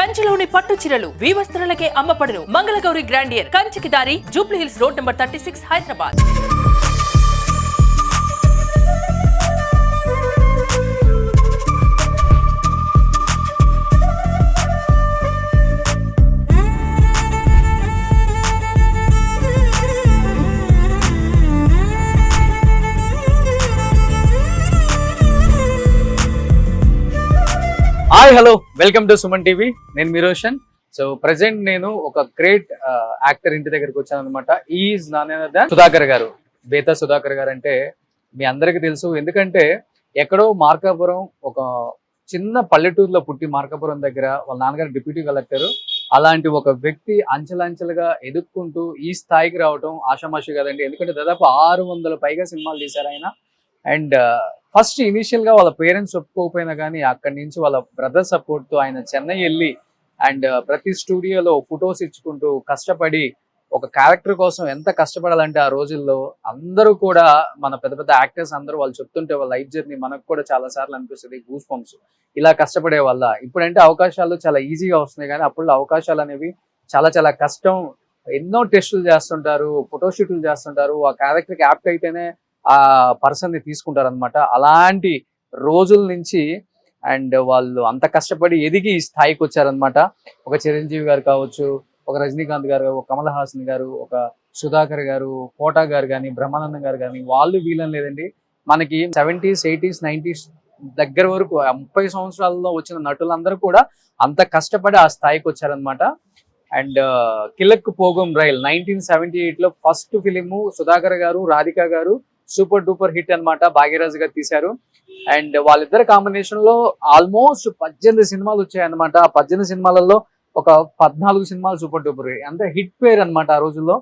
కంచిలోని పట్టు చీరలు వీవస్త్రాలకే అమ్మపడును. మంగళగౌరి గ్రాండియర్ కంచికి దారి Jubilee hills road number 36 Hyderabad. Hi hello welcome to Suman TV. నేను మీ రోషన్. సో ప్రెసెంట్ నేను ఒక గ్రేట్ యాక్టర్ ఇంటి దగ్గరికి వచ్చాను అనమాట. ఈజ్ నాన్న సుధాకర్ గారు. బేతా సుధాకర్ గారు అంటే మీ అందరికీ తెలుసు. ఎందుకంటే ఎక్కడో మార్కాపురం ఒక చిన్న పల్లెటూరులో పుట్టి మార్కాపురం దగ్గర వాళ్ళ నాన్నగారు డిప్యూటీ కలెక్టర్. అలాంటి ఒక వ్యక్తి అంచెలంచెలుగా ఎదుక్కుంటూ ఈ స్థాయికి రావడం ఆషామాషి కదండి. ఎందుకంటే దాదాపు 600 పైగా సినిమాలు తీశారు ఆయన. అండ్ ఫస్ట్ ఇనిషియల్ గా వాళ్ళ పేరెంట్స్ ఒప్పుకోకపోయినా కానీ అక్కడి నుంచి వాళ్ళ బ్రదర్ సపోర్ట్ తో ఆయన చెన్నై వెళ్ళి అండ్ ప్రతి స్టూడియోలో ఫొటోస్ ఇచ్చుకుంటూ కష్టపడి ఒక క్యారెక్టర్ కోసం ఎంత కష్టపడాలంటే ఆ రోజుల్లో అందరూ కూడా మన పెద్ద పెద్ద యాక్టర్స్ అందరూ వాళ్ళు చెప్తుంటే వాళ్ళ లైఫ్ జర్నీ మనకు కూడా చాలా సార్లు అనిపిస్తుంది గూస్ బంప్స్. ఇలా కష్టపడే వల్ల ఇప్పుడంటే అవకాశాలు చాలా ఈజీగా వస్తున్నాయి కానీ అప్పుడు అవకాశాలు అనేవి చాలా చాలా కష్టం. ఎన్నో టెస్టులు చేస్తుంటారు, ఫోటోషూట్లు చేస్తుంటారు. ఆ క్యారెక్టర్కి యాప్ట్ అయితేనే ఆ పర్సన్ ని తీసుకుంటారు అనమాట. అలాంటి రోజుల నుంచి అండ్ వాళ్ళు అంత కష్టపడి ఎదిగి ఈ స్థాయికి వచ్చారనమాట. ఒక చిరంజీవి గారు కావచ్చు, ఒక రజనీకాంత్ గారు, ఒక కమల్ హాసన్ గారు, ఒక సుధాకర్ గారు, కోటా గారు కానీ, బ్రహ్మానందం గారు కానీ వాళ్ళు వీళ్ళని లేదండి. మనకి 70s, 80s, 90s దగ్గర వరకు 30 సంవత్సరాల్లో వచ్చిన నటులందరూ కూడా అంత కష్టపడి ఆ స్థాయికి వచ్చారనమాట. అండ్ కిలక్ పోగం రైల్ 1978లో ఫస్ట్ ఫిలిము సుధాకర్ గారు, రాధిక గారు సూపర్ డూపర్ హిట్ అనమాట. భాగ్యరాజు గారు తీశారు. అండ్ వాళ్ళిద్దరు కాంబినేషన్ లో ఆల్మోస్ట్ 18 సినిమాలు వచ్చాయన్నమాట. ఆ 18 సినిమాలలో ఒక 14 సినిమాలు సూపర్ డూపర్ అంటే హిట్ పేరు అనమాట. ఆ రోజుల్లో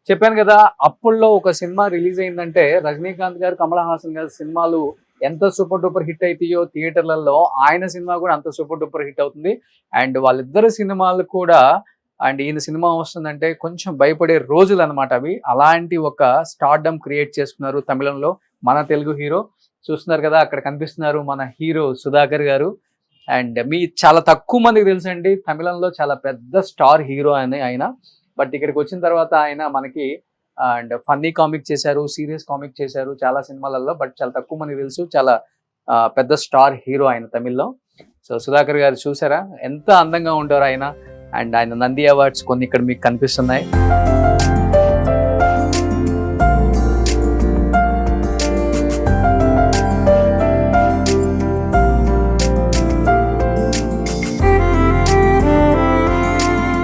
చెప్పాను కదా, అప్పుల్లో ఒక సినిమా రిలీజ్ అయిందంటే రజనీకాంత్ గారు, కమల్ హాసన్ గారు సినిమాలు ఎంత సూపర్ డూపర్ హిట్ అవుతాయో థియేటర్లలో ఆయన సినిమా కూడా అంత సూపర్ డూపర్ హిట్ అవుతుంది. అండ్ వాళ్ళిద్దరు సినిమాలు కూడా అండ్ ఈయన సినిమా వస్తుందంటే కొంచెం భయపడే రోజులు అనమాట అవి. అలాంటి ఒక స్టార్డమ్ క్రియేట్ చేసుకున్నారు తమిళంలో మన తెలుగు హీరో. చూస్తున్నారు కదా అక్కడ కనిపిస్తున్నారు మన హీరో సుధాకర్ గారు. అండ్ మీ చాలా తక్కువ మందికి తెలుసండి తమిళంలో చాలా పెద్ద స్టార్ హీరో అని ఆయన. బట్ ఇక్కడికి వచ్చిన తర్వాత ఆయన మనకి అండ్ ఫన్నీ కామిక్ చేశారు, సీరియస్ కామిక్ చేశారు చాలా సినిమాలలో. బట్ చాలా తక్కువ మందికి తెలుసు, చాలా పెద్ద స్టార్ హీరో ఆయన తమిళ్లో. సో సుధాకర్ గారు చూసారా ఎంత అందంగా ఉంటారు ఆయన. అండ్ ఆయన నంది అవార్డ్స్ కొన్ని ఇక్కడ మీకు కనిపిస్తున్నాయి.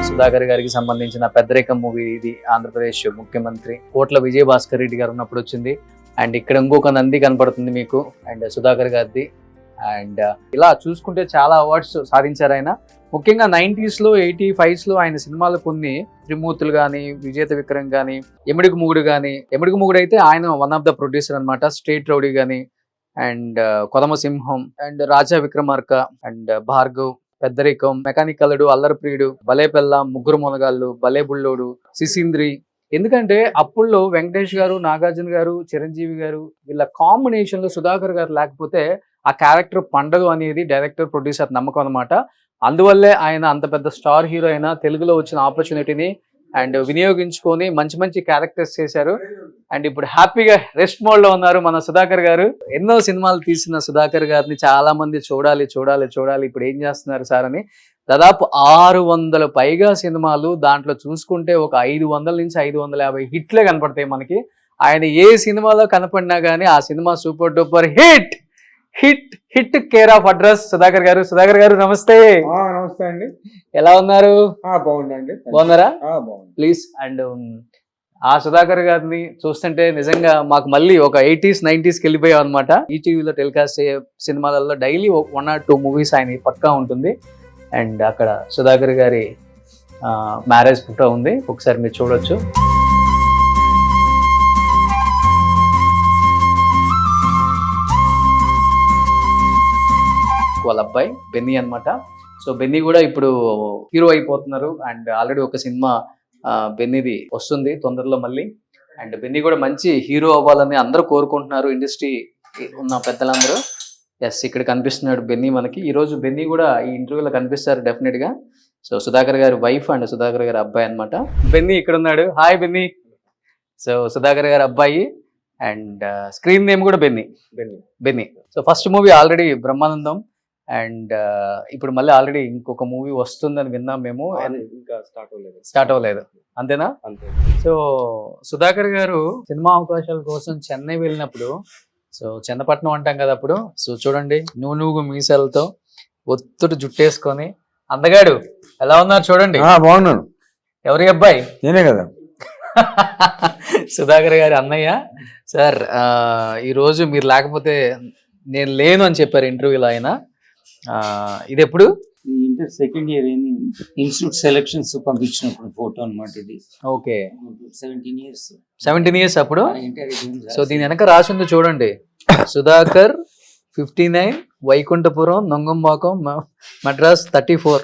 సుధాకర్ గారికి సంబంధించిన పెద్దరికం మూవీ ఇది. ఆంధ్రప్రదేశ్ ముఖ్యమంత్రి కోట్ల విజయభాస్కర్ రెడ్డి గారు ఉన్నప్పుడు వచ్చింది. అండ్ ఇక్కడ ఇంకొక నంది కనపడుతుంది మీకు అండ్ సుధాకర్ గారిది. అండ్ ఇలా చూసుకుంటే చాలా అవార్డ్స్ సాధించారు ఆయన. ముఖ్యంగా 90s లో 85s లో ఆయన సినిమాలు కొన్ని త్రిమూర్తులు కానీ, విజేత విక్రమ్ కానీ, ఎమిడికి మూగుడు కానీ, ఎమిడికి మూగుడు అయితే ఆయన వన్ ఆఫ్ ద ప్రొడ్యూసర్ అనమాట. స్టేట్ రౌడీ కానీ అండ్ కొదమ సింహం and Raja Vikramarka and Bhargav, పెద్దరికం, మెకానిక్ అల్లుడు, అల్లరి ప్రియుడు, భలే పెల్లం, ముగ్గురు మొనగాళ్ళు, భలే బుల్లోడు, సిసింద్రి. ఎందుకంటే అప్పుల్లో వెంకటేష్ గారు, నాగార్జున గారు, చిరంజీవి గారు వీళ్ళ కాంబినేషన్ లో సుధాకర్ గారు లేకపోతే ఆ క్యారెక్టర్ పండగ అనేది డైరెక్టర్ ప్రొడ్యూసర్ నమ్మకం అనమాట. అందువల్లే ఆయన అంత పెద్ద స్టార్ హీరో అయినా తెలుగులో వచ్చిన ఆపర్చునిటీని అండ్ వినియోగించుకొని మంచి మంచి క్యారెక్టర్స్ చేశారు. అండ్ ఇప్పుడు హ్యాపీగా రెస్ట్ మోడ్ లో ఉన్నారు మన సుధాకర్ గారు. ఎన్నో సినిమాలు తీసిన సుధాకర్ గారిని చాలా మంది చూడాలి చూడాలి చూడాలి ఇప్పుడు ఏం చేస్తున్నారు సార్ అని. దాదాపు 600 పైగా సినిమాలు, దాంట్లో చూసుకుంటే ఒక 500 నుంచి 550 హిట్లే కనపడతాయి మనకి. ఆయన ఏ సినిమాలో కనపడినా కానీ ఆ cinema super duper hit hit hit care of address Sudhakar గారు. సుధాకర్ గారు నమస్తే. నమస్తే అండి. ఎలా ఉన్నారు? బాగుందండి. బాగున్నారా? ప్లీజ్. అండ్ ఆ సుధాకర్ గారిని చూస్తుంటే నిజంగా మాకు మళ్ళీ ఒక 80s, 90s వెళ్ళిపోయాం అనమాట. ఈటీవీలో టెలికాస్ట్ అయ్యే సినిమాలలో డైలీ 1 or 2 మూవీస్ ఆయన పక్కా ఉంటుంది. అండ్ అక్కడ సుధాకర్ గారి మ్యారేజ్ ఫోటో ఉంది, ఒకసారి మీరు చూడొచ్చు. వాళ్ళ అబ్బాయి బెన్నీ అనమాట. సో బెన్నీ కూడా ఇప్పుడు హీరో అయిపోతున్నారు. అండ్ ఆల్రెడీ ఒక సినిమా బెన్నీది వస్తుంది తొందరలో మళ్ళీ. అండ్ బెన్నీ కూడా మంచి హీరో అవ్వాలని అందరూ కోరుకుంటున్నారు, ఇండస్ట్రీ ఉన్న పెద్దలందరూ. ఎస్, ఇక్కడ కనిపిస్తున్నాడు బెన్నీ మనకి. ఈరోజు బెన్నీ కూడా ఈ ఇంటర్వ్యూలో కనిపిస్తారు డెఫినెట్గా. సో సుధాకర్ గారి వైఫ్ అండ్ సుధాకర్ గారి అబ్బాయి అనమాట. బెన్నీ ఇక్కడ ఉన్నాడు. Hi Benny. సో సుధాకర్ గారి అబ్బాయి అండ్ స్క్రీన్ నేమ్ కూడా Benny. So first movie already Brahmanandam and ఇప్పుడు మళ్ళీ ఆల్రెడీ ఇంకొక మూవీ వస్తుందని విన్నాం మేము. ఇంకా స్టార్ట్ అవ్వలేదు అంతేనా? అంతే. సో సుధాకర్ గారు సినిమా అవకాశాల కోసం చెన్నై వెళ్ళినప్పుడు, సో చెన్నపట్నం అంటాం కదా అప్పుడు, సో చూడండి నూనూగు మీసాలతో ఒత్తుడు జుట్టేసుకొని అందగాడు ఎలా ఉన్నారు చూడండి. బాగున్నాను. ఎవరి అబ్బాయి? నేనే కదా. సుధాకర్ గారి అన్నయ్య. సార్ ఈరోజు మీరు లేకపోతే నేను లేను అని చెప్పారు ఇంటర్వ్యూలో ఆయన. ఇది ఎప్పుడు? Inter second year institute selections పంపించినప్పుడు ఫోటో అన్నమాట ఇది. ఓకే, 17 years అప్పుడు. సో దీని వెనక రాసింది చూడండి, సుధాకర్ 59, వైకుంఠపురం, నొంగంబాకం, మద్రాస్ 34.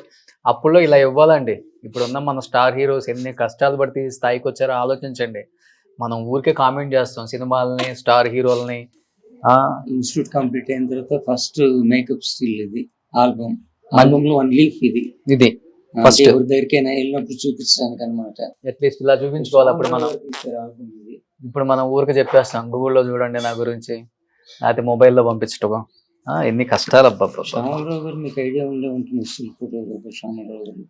అప్పుల్లో ఇలా ఇవ్వాలండి. ఇప్పుడున్న మన స్టార్ హీరోస్ ఎన్ని కష్టాలు పడితే ఈ స్థాయికి వచ్చారో ఆలోచించండి. మనం ఊరికే కామెంట్ చేస్తాం సినిమాలని, స్టార్ హీరోలని. ఇన్స్టిట్యూట్ కంప్లీట్ అయిన తర్వాత ఫస్ట్ మేకప్ స్టిల్ ఇది ఆల్బమ్ లో 1 leaf ఇది ఫస్ట్ ఎవరి దగ్గరికైనా వెళ్ళినప్పుడు చూపించడానికి అనమాట. అట్లీస్ట్ ఇలా చూపించుకోవాలి. అప్పుడు మనం ఆల్బమ్ ఇది. ఇప్పుడు మనం ఊరికే చెప్పేస్తాం గూగుల్లో చూడండి నా గురించి, లేకపోతే మొబైల్లో పంపించటం. ఎన్ని కష్టాలు అబ్బా. శ్యామలరావు గారు మీకు ఐడియా ఉండే ఉంటుంది, స్టిల్ ఫోటోగ్రాఫర్ శ్యామలరావు గారు.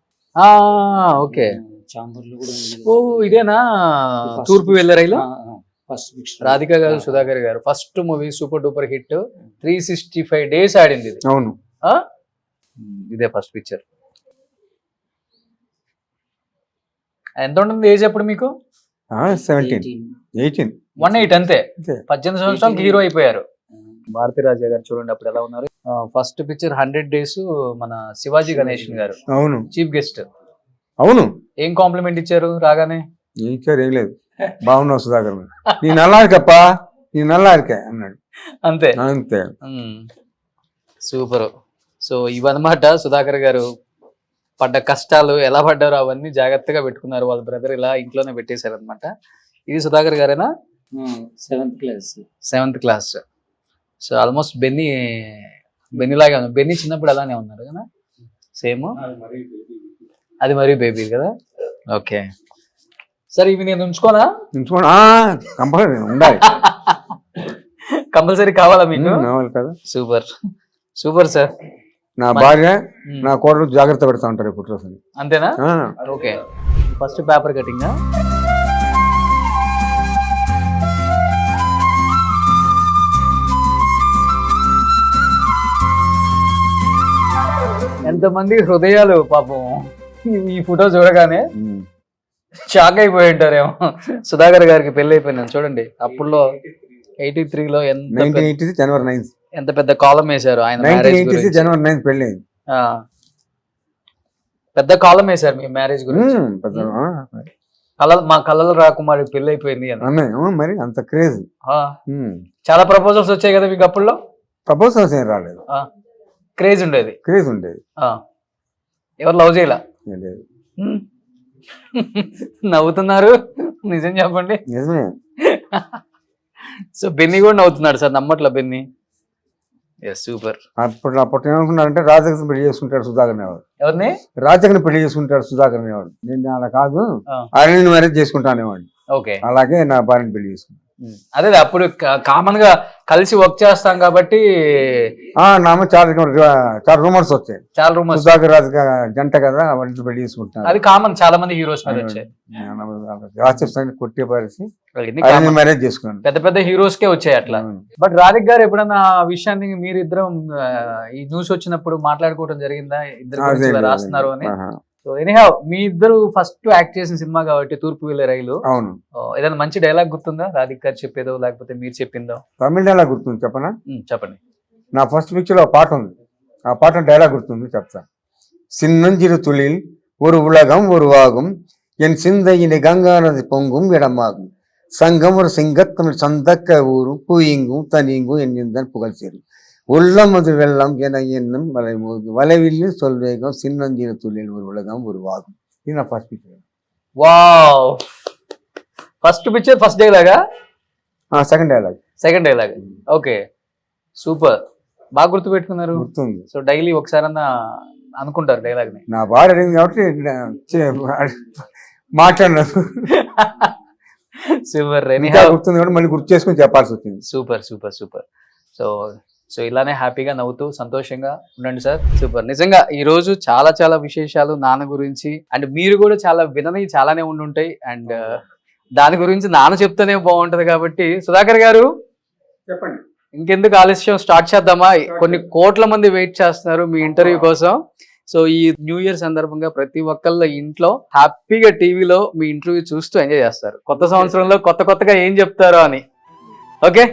ఓకే, చాంబర్ లో కూడా ఉంది. ఓ ఇదేనా తూర్పు వెళ్ళే రైలు? ఫస్ట్ పిక్చర్ రాధిక గారు, సుధాకర్ గారు first movie super duper hit, 365 days ఆడింది ఇది. అవును, ఇదే ఫస్ట్ పిక్చర్. ఎంత ఉంటుంది ఏజ్ అప్పుడు మీకు? 17, 18. 18 అంతే. అంతే. 18 సంవత్సరాలకు హీరో అయిపోయారు. భారతీ రాజా గారు చూడండి అప్పుడు ఎలా ఉన్నారు. ఫస్ట్ పిక్చర్ 100 days మన శివాజీ గణేషన్ గారు అవును, చీఫ్ గెస్ట్. అవును. ఏం కాంప్లిమెంట్ ఇచ్చారు రాగానే? ఇచ్చారు, ఏం లేదు, బాగున్నావు సుధాకర్, నీ నల్లా ఇరుకప్పా, నీ నల్లా ఇరుక అన్నాడు. అంతే అంతే. సూపర్. సో ఇవన్నమాట సుధాకర్ గారు పడ్డ కష్టాలు, ఎలా పడ్డారో అవన్నీ జాగ్రత్తగా పెట్టుకున్నారు. వాళ్ళ బ్రదర్ ఇలా ఇంట్లోనే పెట్టేశారు అనమాట. ఇది సుధాకర్ గారేనా? 7th class. So almost Benny లాగే ఉన్నారు. బెన్నీ చిన్నప్పుడు అలానే ఉన్నారు కదా, సేమ్. అది మరీ బేబీ కదా. ఓకే సరే, ఇవి నేను ఉంచుకోనా? కంపల్సరీ ఉండాలి. కంపల్సరీ కావాలా మీకు? కావాలి కదా. Super sir. నా భార్య నా కోడలు జాగ్రత్త పెడతా ఉంటారు ఇప్పుడు రోజు. అంతేనా? Okay, first paper cutting. ఎంతమంది హృదయాలు పాపం ఈ ఫోటో చూడగానే షాక్ అయిపోయి ఉంటారేమో. సుధాకర్ గారికి పెళ్లి అయిపోయింది చూడండి. అప్పుల్లో 83లో January 9th ఎంత పెద్ద కాలం వేశారు ఆయన మ్యారేజ్ గురించి. January 9th పెళ్లి. పెద్ద కాలం వేశారు మీ మ్యారేజ్ గురించి. మా కళ్ళలో రాకుమారి పెళ్లి అయిపోయింది అని. మరి అంత క్రేజ్. చాలా ప్రపోజల్స్ వచ్చాయి కదా మీకు అప్పుల్లో? ప్రపోజల్స్ ఏం రాలేదు, క్రేజ్ ఉండేది. ఎవరు లవ్ చేయలా? నవ్వుతున్నారు, నిజం చెప్పండి. నిజమే. సో బెన్నీ కూడా నవ్వుతున్నాడు సార్, నమ్మట్లా బెన్నీ. సూపర్. అప్పుడు ఏమనుకున్నారంటే రాజకీయ పెళ్లి చేసుకుంటాడు సుధాకర్ అనేవాడు. ఎవరిని? రాజకీయ పెళ్లి చేసుకుంటాడు సుధాకర్ అనేవాడు. నేను అలా కాదు, ఆయన మ్యారేజ్ చేసుకుంటా అనేవాడు. ఓకే, అలాగే నా భార్యను పెళ్లి చేసుకున్నాను. అదే అప్పుడు కామన్ గా కలిసి వర్క్ చేస్తాం కాబట్టి చాలా రూమర్స్ వచ్చాయి. చాలా రూమర్స్. సుధాకర్ రాజు జంట కదా, వాళ్ళతో పెళ్లి చేసుకుంటాను. అది కామన్, చాలా మంది హీరోస్ మీద వచ్చాయి. కొట్టే పరిస్థితి మ్యారేజ్ చేసుకున్నాను. పెద్ద పెద్ద హీరోస్ కే వచ్చాయి అట్లా. బట్ రాధిక్ గారు ఎప్పుడన్నా ఆ విషయాన్ని మీరిద్దరం ఈ న్యూస్ వచ్చినప్పుడు మాట్లాడుకోవడం జరిగిందా? ఇద్దరు రాస్తున్నారు అని. సో ఎనీహౌ మీ ఇద్దరు ఫస్ట్ యాక్ట్ చేసిన సినిమా కాబట్టి తూర్పు వెళ్ళే రైలు. అవును. ఏదైనా మంచి డైలాగ్ గుర్తుందా రాధిక్ గారు చెప్పేదో లేకపోతే మీరు చెప్పిందో? తమిళ డైలాగ్ గుర్తుంది, చెప్పనా? చెప్పండి. నా ఫస్ట్ పిక్చర్ లో పాట ఉంది, ఆ పాట డైలాగ్ గుర్తుంది, చెప్తా. சின்னஞ்சிறு துளில் ஒரு உலகம் ஒரு ஆகும் என் சிந்தையினை கங்கா நதி பொங்கும் இடமாகும் சங்கம் ஒரு சிங்கத்தமிழ் சந்தக்க ஊரும் பூயிங்கும் தனிங்கும் என் புகழ் சேரும் உள்ளம் அது வெள்ளம் என என்னும் வளைவில் சொல்வேகம் சின்னஞ்சிறு துளில் ஒரு உலகம் உருவாகும். இது నా first picture. Wow, first picture first డైలాగా? Second dialogue. Okay super. బాగా గుర్తు పెట్టుకున్నారు. గుర్తుంది. సో డైలీ ఒకసారన్నా అనుకుంటారు డైలాగ్ ని. నా భార్య అడిగింది కాబట్టి మాట్లాడినాను. సూపర్ గుర్తుంది కాబట్టి మళ్ళీ గుర్తు చేసుకుని చెప్పాల్సి వచ్చింది. Super super super. సో ఇలానే హ్యాపీగా నవ్వుతూ సంతోషంగా ఉండండి సార్. సూపర్. నిజంగా ఈ రోజు చాలా చాలా విశేషాలు నాన్న గురించి అండ్ మీరు కూడా చాలా వినని చాలానే ఉండుంటాయి అండ్ దాని గురించి నాన్న చెప్తేనే బాగుంటది కాబట్టి సుధాకర్ గారు చెప్పండి. ఇంకెందుకు ఆలస్యం, స్టార్ట్ చేద్దామా? కొన్ని కోట్ల మంది వెయిట్ చేస్తున్నారు మీ ఇంటర్వ్యూ కోసం. సో ఈ న్యూ ఇయర్ సందర్భంగా ప్రతి ఒక్కళ్ళ ఇంట్లో హ్యాపీగా టీవీలో మీ ఇంటర్వ్యూ చూస్తూ ఎంజాయ్ చేస్తారు. కొత్త సంవత్సరంలో కొత్తగా ఏం చెప్తారో అని. Okay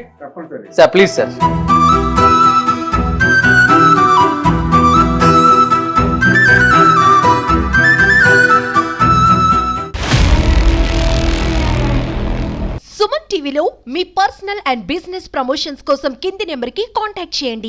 sir, please sir. Suman టీవీలో మీ పర్సనల్ అండ్ బిజినెస్ ప్రమోషన్స్ కోసం కింది నెంబర్కి కాంటాక్ట్ చేయండి.